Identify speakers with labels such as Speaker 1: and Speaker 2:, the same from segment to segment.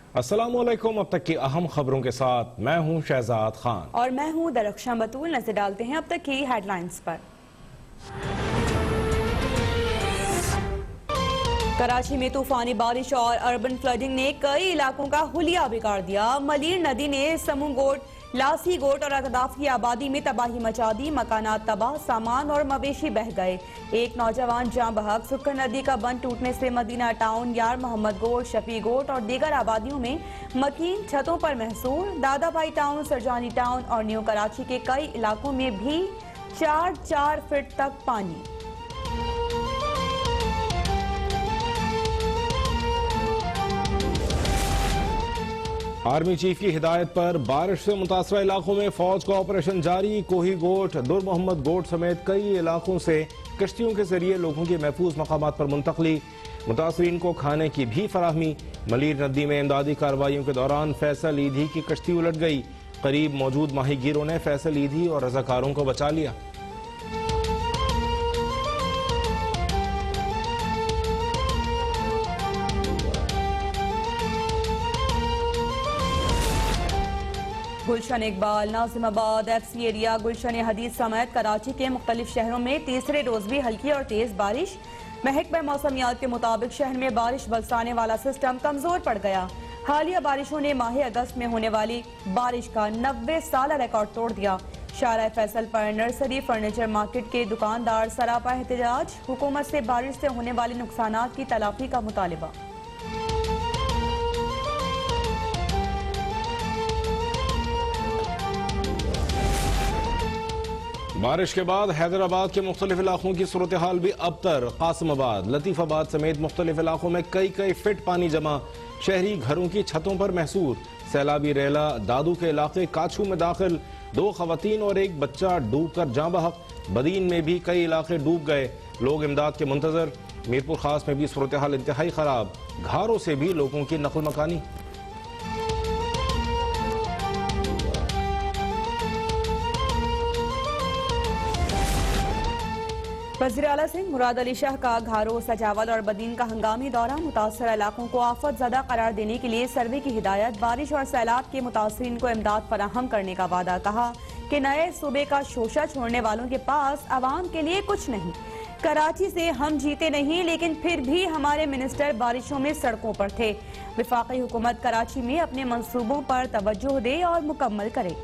Speaker 1: अस्सलामुअलैकुम। अब तक की अहम खबरों के साथ मैं हूं शहजाद खान
Speaker 2: और मैं हूं दरख्शां बतूल। नजर डालते हैं अब तक की हेडलाइंस पर। कराची में तूफानी बारिश और अर्बन फ्लडिंग ने कई इलाकों का हुलिया बिगाड़ दिया। मलीर नदी ने समूंगोट, लासी गोट और अगदाफ की आबादी में तबाही मचा दी। मकानात तबाह, सामान और मवेशी बह गए। एक नौजवान जाँ बहक। सुक्कर नदी का बंद टूटने से मदीना टाउन, यार मोहम्मद गोट, शफी गोट और दीगर आबादियों में मकीन छतों पर महसूर। दादा भाई टाउन, सरजानी टाउन और न्यू कराची के कई इलाकों में भी 4-4 फीट तक पानी।
Speaker 1: आर्मी चीफ की हिदायत पर बारिश से मुतासरा इलाकों में फौज का ऑपरेशन जारी। कोही गोट, दुर मोहम्मद गोट समेत कई इलाकों से कश्तियों के जरिए लोगों की महफूज मकामात पर मुंतकली। मुतासरीन को खाने की भी फराहमी। मलीर नदी में इमदादी कार्रवाइयों के दौरान फैसल ईधी की कश्ती उलट गई। करीब मौजूद माहीगीरों ने फैसल ईधी और रजाकारों को बचा लिया।
Speaker 2: गुलशन इकबाल, नाजिमाबाद, एफसी एरिया, गुलशन हदीद समेत कराची के मुख्तलिफ शहरों में तीसरे रोज भी हल्की और तेज बारिश। महकमा मौसमियात के मुताबिक शहर में बारिश बरसाने वाला सिस्टम कमजोर पड़ गया। हालिया बारिशों ने माह अगस्त में होने वाली बारिश का 90 साल रिकॉर्ड तोड़ दिया। शारा फैसल पर नर्सरी फर्नीचर मार्केट के दुकानदार सरापा एहतजाज। हुकूमत से बारिश से होने वाले नुकसानात की तलाफी का मुतालिबा।
Speaker 1: बारिश के बाद हैदराबाद के मुख्तलिफ इलाकों की सूरत हाल भी अबतर। कासिमाबाद, लतीफाबाद समेत मुख्तलिफ इलाकों में कई फीट पानी जमा। शहरी घरों की छतों पर महसूर। सैलाबी रेला दादू के इलाके काछू में दाखिल। 2 खवातीन और एक बच्चा डूब कर जाँ बहक। बदीन में भी कई इलाके डूब गए। लोग इमदाद के मुंतजर। मीरपुर खास में भी सूरत हाल इंतहाई खराब। घरों से भी लोगों की नकल मकानी।
Speaker 2: वज़ीर आला सिंह मुराद अली शाह का घारो, सजावल और बदीन का हंगामी दौरा। मुतासर इलाकों को आफत ज़दा करार देने के लिए सर्वे की हिदायत। बारिश और सैलाब के मुतासरीन को इमदाद फराहम करने का वादा। कहा कि नए सूबे का शोशा छोड़ने वालों के पास अवाम के लिए कुछ नहीं। कराची से हम जीते नहीं, लेकिन फिर भी हमारे मिनिस्टर बारिशों में सड़कों पर थे। वफाकी हुकूमत कराची में अपने मंसूबों पर तवज्जो दे और मुकम्मल करे।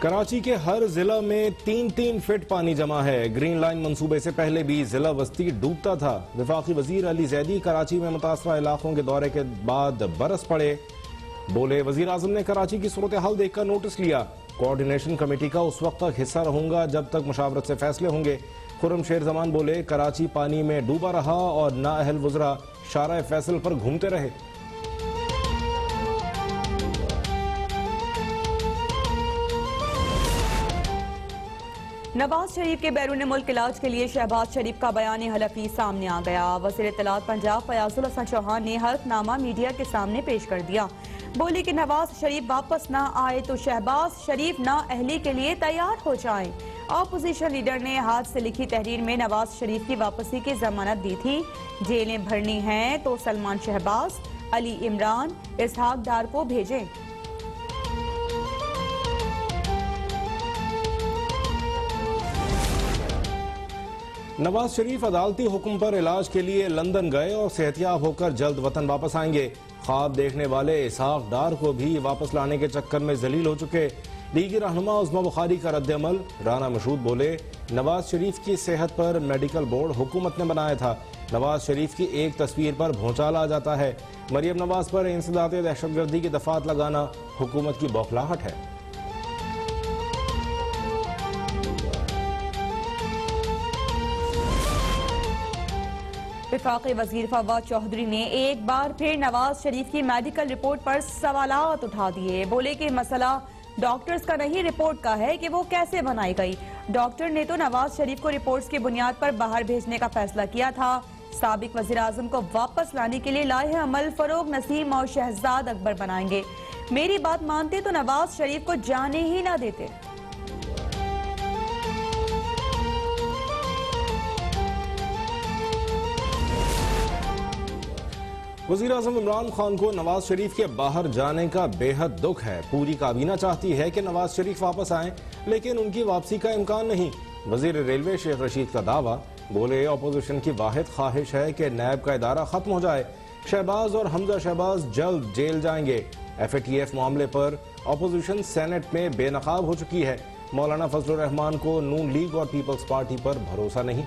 Speaker 1: कराची के हर जिला में 3-3 फीट पानी जमा है। ग्रीन लाइन मंसूबे से पहले भी जिला वस्ती डूबता था। वफाकी वजीर अली जैदी कराची में मुतासरा इलाकों के दौरे के बाद बरस पड़े। बोले, वजीर आजम ने कराची की सूरत हाल देखकर नोटिस लिया। कोऑर्डिनेशन कमेटी का उस वक्त तक हिस्सा रहूंगा जब तक मुशावरत से फैसले होंगे। खुर्रम शेर जमान बोले, कराची पानी में डूबा रहा और नाअहल वज़रा शारा फैसल पर घूमते रहे।
Speaker 2: नवाज शरीफ के बैरून मुल्क इलाज के लिए शहबाज शरीफ का बयान हलफी सामने आ गया। वज़ीर इत्तलात पंजाब फयाजुल हसन चौहान ने हल्फनामा मीडिया के सामने पेश कर दिया। बोले कि नवाज शरीफ वापस ना आए तो शहबाज शरीफ ना अहली के लिए तैयार हो जाएं। ऑपोजिशन लीडर ने हाथ से लिखी तहरीर में नवाज शरीफ की वापसी की जमानत दी थी। जेलें भरनी हैं तो सलमान शहबाज, अली इमरान, इसहाक डार को भेजें।
Speaker 1: नवाज शरीफ अदालती हुक्म पर इलाज के लिए लंदन गए और सेहतियाब होकर जल्द वतन वापस आएंगे। ख्वाब देखने वाले इसहाक डार को भी वापस लाने के चक्कर में जलील हो चुके। लीगी रहनुमा उस्मा बुखारी का रद्द-ए-अमल। राना मशहूद बोले, नवाज शरीफ की सेहत पर मेडिकल बोर्ड हुकूमत ने बनाया था। नवाज शरीफ की एक तस्वीर पर भौचाल आ जाता है। मरियम नवाज पर इंसदाद दहशतगर्दी की दफात लगाना हुकूमत की बौखलाहट है।
Speaker 2: वफाकी वजीर फवाद चौधरी ने एक बार फिर नवाज शरीफ की मेडिकल रिपोर्ट पर सवालात उठा दिए। बोले कि मसला डॉक्टर्स का नहीं, रिपोर्ट का है कि वो कैसे बनाई गई। डॉक्टर ने तो नवाज शरीफ को रिपोर्ट्स की बुनियाद पर बाहर भेजने का फैसला किया था। साबिक वजीर आजम को वापस लाने के लिए लाहे अमल फरोग नसीम और शहजाद अकबर बनाएंगे। मेरी बात मानते तो नवाज शरीफ को जाने ही ना देते।
Speaker 1: वज़ीर-ए-आज़म इमरान खान को नवाज शरीफ के बाहर जाने का बेहद दुख है। पूरी काबीना चाहती है कि नवाज शरीफ वापस आएं, लेकिन उनकी वापसी का इम्कान नहीं। वज़ीर रेलवे शेख रशीद का दावा, बोले अपोजिशन की वाहिद ख्वाहिश है कि नैब का इदारा खत्म हो जाए। शहबाज और हमजा शहबाज जल्द जेल जाएंगे। FATF मामले पर अपोजिशन सेनेट में बेनकाब हो चुकी है। मौलाना फजलुर रहमान को नून लीग और पीपल्स पार्टी पर भरोसा नहीं।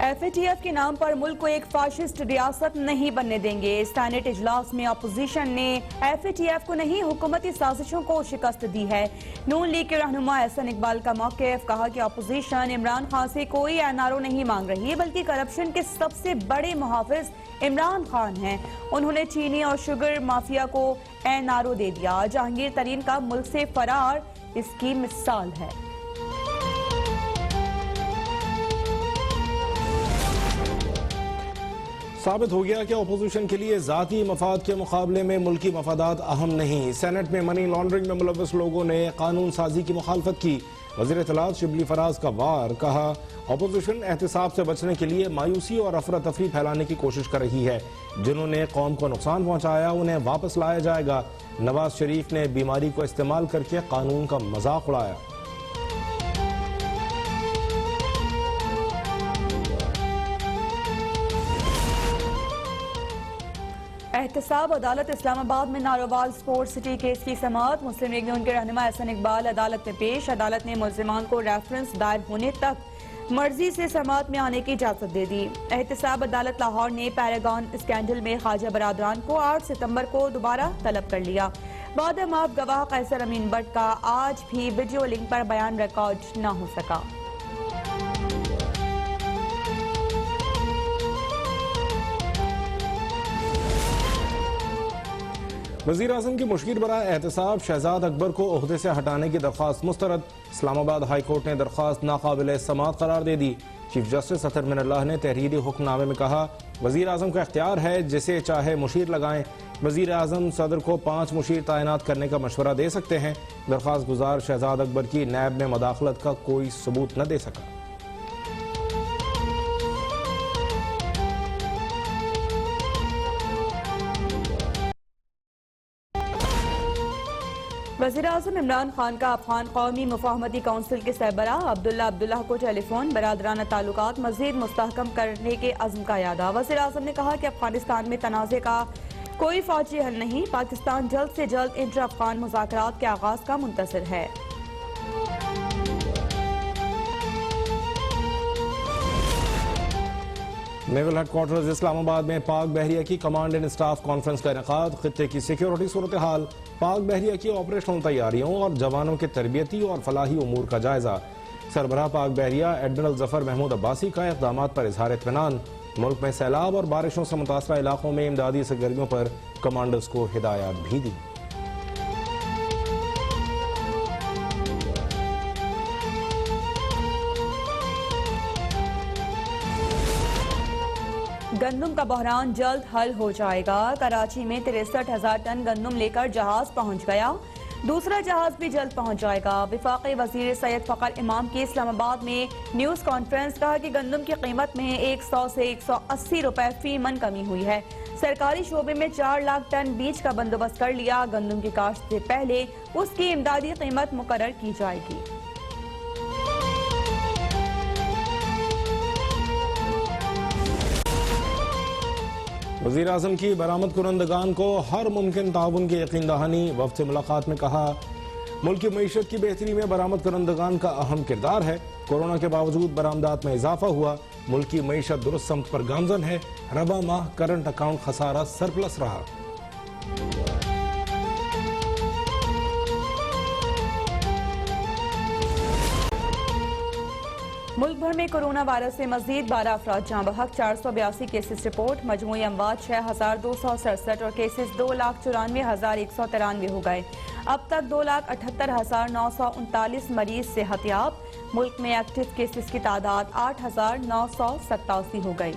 Speaker 2: FATF के नाम पर मुल्क को एक फाशिस्ट रियासत नहीं बनने देंगे। सेनेट इजलास में अपोजिशन ने FATF को नहीं, हुकूमती साजिशों को शिकस्त दी है। नून लीग के रहनुमा एहसन इकबाल का मौक़िफ़, कहा कि अपोजिशन इमरान खान से कोई NRO नहीं मांग रही, बल्कि करप्शन के सबसे बड़े मुहाफिज इमरान खान हैं। उन्होंने चीनी और शुगर माफिया को NRO दे दिया। जहांगीर तरीन का मुल्क से फरार इसकी मिसाल है।
Speaker 1: साबित हो गया कि अपोजिशन के लिए जाती मफाद के मुकाबले में मुल्की मफादात अहम नहीं। सेनेट में मनी लॉन्ड्रिंग में मुलव्वस लोगों ने कानून साजी की मुखालफत की। वज़ीर इत्तलात शिबली फराज का वार, कहा अपोजिशन एहतिसाब से बचने के लिए मायूसी और अफरा तफरी फैलाने की कोशिश कर रही है। जिन्होंने कौम को नुकसान पहुंचाया उन्हें वापस लाया जाएगा। नवाज शरीफ ने बीमारी को इस्तेमाल करके कानून का मजाक उड़ाया।
Speaker 2: एहतसाब अदालत इस्लामाबाद में नारोवाल स्पोर्ट्स सिटी केस की समाअत। मुस्लिम लीग ने उनके रहनुमा एहसन इकबाल अदालत में पेश। अदालत ने मुल्जिमान को रेफरेंस दायर होने तक मर्जी से समाअत में आने की इजाजत दे दी। एहतसाब अदालत लाहौर ने पैरागॉन स्कैंडल में ख्वाजा बरादरान को 8 सितंबर को दोबारा तलब कर लिया। बाद माफ गवाह कैसर अमीन बट का आज भी वीडियो लिंक पर बयान रिकॉर्ड न हो सका।
Speaker 1: वज़ीर-ए-आज़म की मुश्किल बरा एहतसाब शहजाद अकबर को ओहदे से हटाने की दरख्वास्त मुस्तरद। इस्लामाबाद हाई कोर्ट ने दरख्वास्त नाकाबिल समाअत करार दे दी। चीफ जस्टिस अतर मिनल्लाह ने तहरीरी हुक्मनामे में कहा, वज़ीर-ए-आज़म का इख्तियार है, जिसे चाहे मुशीर लगाएं। वज़ीर-ए-आज़म सदर को 5 मुशीर तैनात करने का मशवरा दे सकते हैं। दरख्वास्त गुजार शहजाद अकबर की नैब में मदाखलत का कोई सबूत न दे सका।
Speaker 2: वज़ीर-ए-आज़म इमरान खान का अफगान कौमी मुफाहमती काउंसिल के सरबराह अब्दुल्ला को टेलीफोन बरादराना ताल्लुकात मज़ीद मुस्तहकम करने के अज़्म का यादा। वज़ीर-ए-आज़म ने कहा कि अफगानिस्तान में तनाज़े का कोई फौजी हल नहीं, पाकिस्तान जल्द से जल्द इंटर अफगान मुज़ाकरात के आगाज़ का मुंतज़िर है।
Speaker 1: नेवल हेडक्वार्टर्स इस्लामाबाद में पाक बहरिया की कमांड एंड स्टाफ कॉन्फ्रेंस का इनेकाद। खित्ते की सिक्योरिटी सूरत हाल, पाक बहरिया की ऑपरेशनल तैयारियों और जवानों के तरबियती और फलाही उमूर का जायजा। सरबराह पाक बहरिया एडमिरल जफर महमूद अब्बासी का इक़दाम पर इजहार इत्मीनान। मुल्क में सैलाब और बारिशों से मुतासरा इलाकों में इमदादी सरगर्मियों पर कमांडर्स को हिदायत भी दी।
Speaker 2: गंदम का बहरान जल्द हल हो जाएगा। कराची में 63,000 टन गंदम लेकर जहाज पहुंच गया। दूसरा जहाज भी जल्द पहुंच जाएगा। वफाकी वजीर सैयद फ़खर इमाम की इस्लामाबाद में न्यूज़ कॉन्फ्रेंस, कहा कि गंदम की कीमत में 100 से 180 रुपए फी मन कमी हुई है। सरकारी शोबे में 4 लाख टन बीज का बंदोबस्त कर लिया। गंदम की काश्त से पहले उसकी इमदादी कीमत मुकर्रर की जाएगी।
Speaker 1: वज़ीर-ए-आज़म की बरामद कुरंदगान को हर मुमकिन ताउन की यकीन दहानी। वफ़द से मुलाकात में कहा, मुल्क की मईशत की बेहतरी में बरामद कुरंदगान का अहम किरदार है। कोरोना के बावजूद बरामदात में इजाफा हुआ। मुल्क की मईशत दुरुस्त समत पर गामजन है। रबा माह करंट अकाउंट खसारा सरप्लस रहा।
Speaker 2: मुल्क भर में कोरोना वायरस से मजीद 12 अफराद जाँ बहक। 482 केसेस रिपोर्ट। मजमूई अमवात 6,267 और केसेस 2,94,193 हो गए। अब तक 2,78,939 मरीज सेहतियाब। मुल्क में एक्टिव केसेस की तादाद 8,987 हो गई।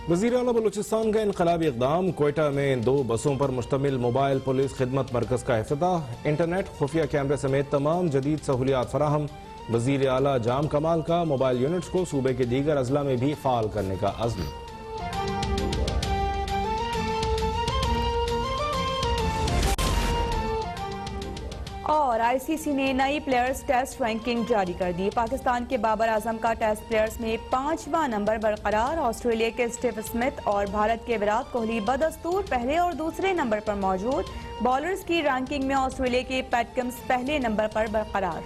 Speaker 1: वज़ीर आला बलूचिस्तान का इनकलाबी इक़दाम। क्वेटा में 2 बसों पर मुश्तमिल मोबाइल पुलिस खिदमत मरकज का इफ्तिताह। इंटरनेट, खुफिया कैमरे समेत तमाम जदीद सहूलियात फराहम। वज़ीर आला जाम कमाल का मोबाइल यूनिट्स को सूबे के दीगर अजला में भी फ़ाल करने का अज़्म।
Speaker 2: और आईसीसी ने नई प्लेयर्स टेस्ट रैंकिंग जारी कर दी। पाकिस्तान के बाबर आजम का टेस्ट प्लेयर्स में 5वां नंबर बरकरार। ऑस्ट्रेलिया के स्टीव स्मिथ और भारत के विराट कोहली बदस्तूर पहले और दूसरे नंबर पर मौजूद। बॉलर्स की रैंकिंग में ऑस्ट्रेलिया के पैट कमिंस पहले नंबर पर बरकरार।